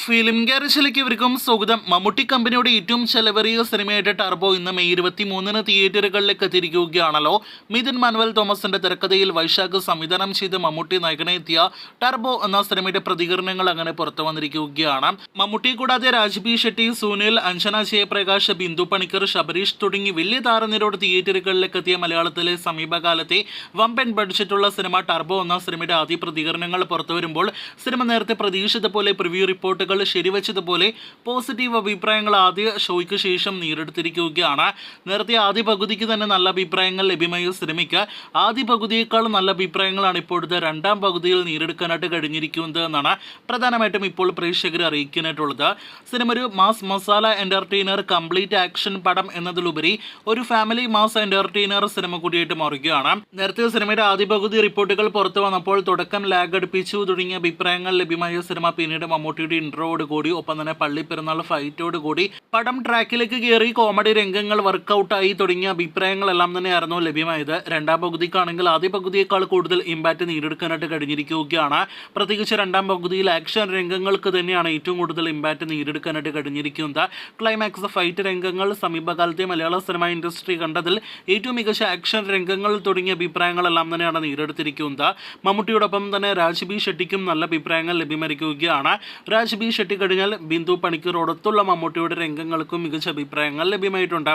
Film ഗാരേജിലേക്ക് ഇവർക്കും സ്വാഗതം. മമ്മൂട്ടി കമ്പനിയുടെ ഏറ്റവും ചെലവേറിയ സിനിമയായിട്ട് ടർബോ ഇന്ന് മെയ് 23 തിയേറ്ററുകളിലേക്ക് എത്തിയിരിക്കുകയാണല്ലോ. മിഥുൻ മാനുവൽ തോമസിന്റെ തിരക്കഥയിൽ വൈശാഖ് സംവിധാനം ചെയ്ത് മമ്മൂട്ടി നായകനെത്തിയ ടർബോ എന്ന സിനിമയുടെ പ്രതികരണങ്ങൾ അങ്ങനെ പുറത്തു വന്നിരിക്കുകയാണ്. മമ്മൂട്ടി കൂടാതെ രാജ്ബി ഷെട്ടി, സുനിൽ, അഞ്ജന ജയപ്രകാശ്, ബിന്ദു പണിക്കർ, ശബരീഷ് തുടങ്ങി വലിയ താരനിരയോട് തിയേറ്ററുകളിലേക്ക് എത്തിയ മലയാളത്തിലെ സമീപകാലത്തെ വമ്പൻ ബഡ്ജറ്റുള്ള സിനിമ ടർബോ എന്ന സിനിമയുടെ ആദ്യ പ്രതികരണങ്ങൾ പുറത്തു വരുമ്പോൾ സിനിമ നേരത്തെ പ്രതീക്ഷിച്ചതുപോലെ പ്രിവ്യൂ റിപ്പോർട്ടുകൾ ശരിവച്ചതുപോലെ പോസിറ്റീവ് അഭിപ്രായങ്ങൾ ആദ്യ ഷോയ്ക്ക് ശേഷം നേടിയെടുത്തിരിക്കുകയാണ്. നേരത്തെ ആദ്യ പകുതിക്ക് തന്നെ നല്ല അഭിപ്രായങ്ങൾ ലഭ്യമായ സിനിമയ്ക്ക് ആദ്യ പകുതിയേക്കാൾ നല്ല അഭിപ്രായങ്ങളാണ് ഇപ്പോഴത്തെ രണ്ടാം പകുതിയിൽ നേടിയെടുക്കാനായിട്ട് കഴിഞ്ഞിരിക്കുന്നത് എന്നാണ് പ്രധാനമായിട്ടും ഇപ്പോൾ പ്രേക്ഷകർ അറിയിക്കാനായിട്ടുള്ളത്. സിനിമ ഒരു mass masala entertainer, complete action പടം എന്നതിലുപരി ഒരു ഫാമിലി മാസ് എന്റർടൈനർ സിനിമ കൂടിയായിട്ട് മാറുകയാണ്. നേരത്തെ സിനിമയുടെ ആദ്യ പകുതി റിപ്പോർട്ടുകൾ പുറത്തു വന്നപ്പോൾ തുടക്കം ലാഗ് അടുപ്പിച്ചു തുടങ്ങിയ അഭിപ്രായങ്ങൾ ലഭ്യമായ സിനിമ പിന്നീട് മമ്മൂട്ടിയുടെ ഇൻട്രോയോട് കൂടി ഒപ്പം തന്നെ പള്ളിപ്പെരുന്നാൾ ഫൈറ്റോട് കൂടി പടം ട്രാക്കിലേക്ക് കയറി കോമഡി രംഗങ്ങൾ വർക്കൗട്ടായി തുടങ്ങിയ അഭിപ്രായങ്ങളെല്ലാം തന്നെയായിരുന്നു ലഭ്യമായത്. രണ്ടാം പകുതിക്കാണെങ്കിൽ ആദ്യ പകുതിയേക്കാൾ കൂടുതൽ ഇമ്പാക്റ്റ് നേടിയെടുക്കാനായിട്ട് കഴിഞ്ഞിരിക്കുകയാണ്. പ്രത്യേകിച്ച് രണ്ടാം പകുതിയിൽ ആക്ഷൻ രംഗങ്ങൾക്ക് തന്നെയാണ് ഏറ്റവും കൂടുതൽ ഇമ്പാക്റ്റ് നേടിയെടുക്കാനായിട്ട് കഴിഞ്ഞിരിക്കുന്നത്. ക്ലൈമാക്സ് ഫൈറ്റ് രംഗങ്ങൾ സമീപകാലത്തെ മലയാള സിനിമ ഇൻഡസ്ട്രി കണ്ടതിൽ ഏറ്റവും മികച്ച ആക്ഷൻ രംഗങ്ങൾ തുടങ്ങിയ അഭിപ്രായങ്ങളെല്ലാം തന്നെയാണ് നേടിയെടുത്തിരിക്കുന്നത്. മമ്മൂട്ടിയോടൊപ്പം തന്നെ രാജ്ബി ഷെട്ടിക്കും നല്ല അഭിപ്രായങ്ങൾ ലഭ്യമായിരിക്കുകയാണ്. രാജ്ബി ഷെട്ടി കഴിഞ്ഞാൽ ബിന്ദു പണിക്കരോടൊത്തുള്ള മമ്മൂട്ടിയുടെ രംഗങ്ങൾക്കും മികച്ച അഭിപ്രായങ്ങൾ ലഭ്യമായിട്ടുണ്ട്.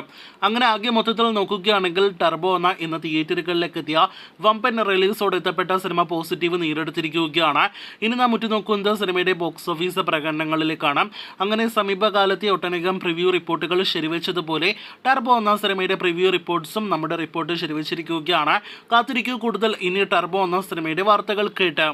അങ്ങനെ ആകെ മൊത്തത്തിൽ നോക്കുകയാണെങ്കിൽ ടർബോ എന്ന ഇന്ന് തിയേറ്ററുകളിലേക്ക് എത്തിയ വമ്പൻ റിലീസോടെ എത്തപ്പെട്ട സിനിമ പോസിറ്റീവ് നേടിയെടുത്തിരിക്കുകയാണ്. ഇനി നാം ഉറ്റുനോക്കുന്നത് സിനിമയുടെ ബോക്സ് ഓഫീസ് പ്രകടനങ്ങളിലേക്കാണ്. അങ്ങനെ സമീപകാലത്തെ ഒട്ടനേകം പ്രിവ്യൂ റിപ്പോർട്ടുകൾ ശരിവെച്ചതുപോലെ ടർബോ എന്ന സിനിമയുടെ പ്രിവ്യൂ റിപ്പോർട്ട്സും നമ്മുടെ റിപ്പോർട്ട് ശരിവെച്ചിരിക്കുകയാണ്. കാത്തിരിക്കൂ കൂടുതൽ ഇനി ടർബോ എന്ന സിനിമയുടെ വാർത്തകൾ കേട്ട്.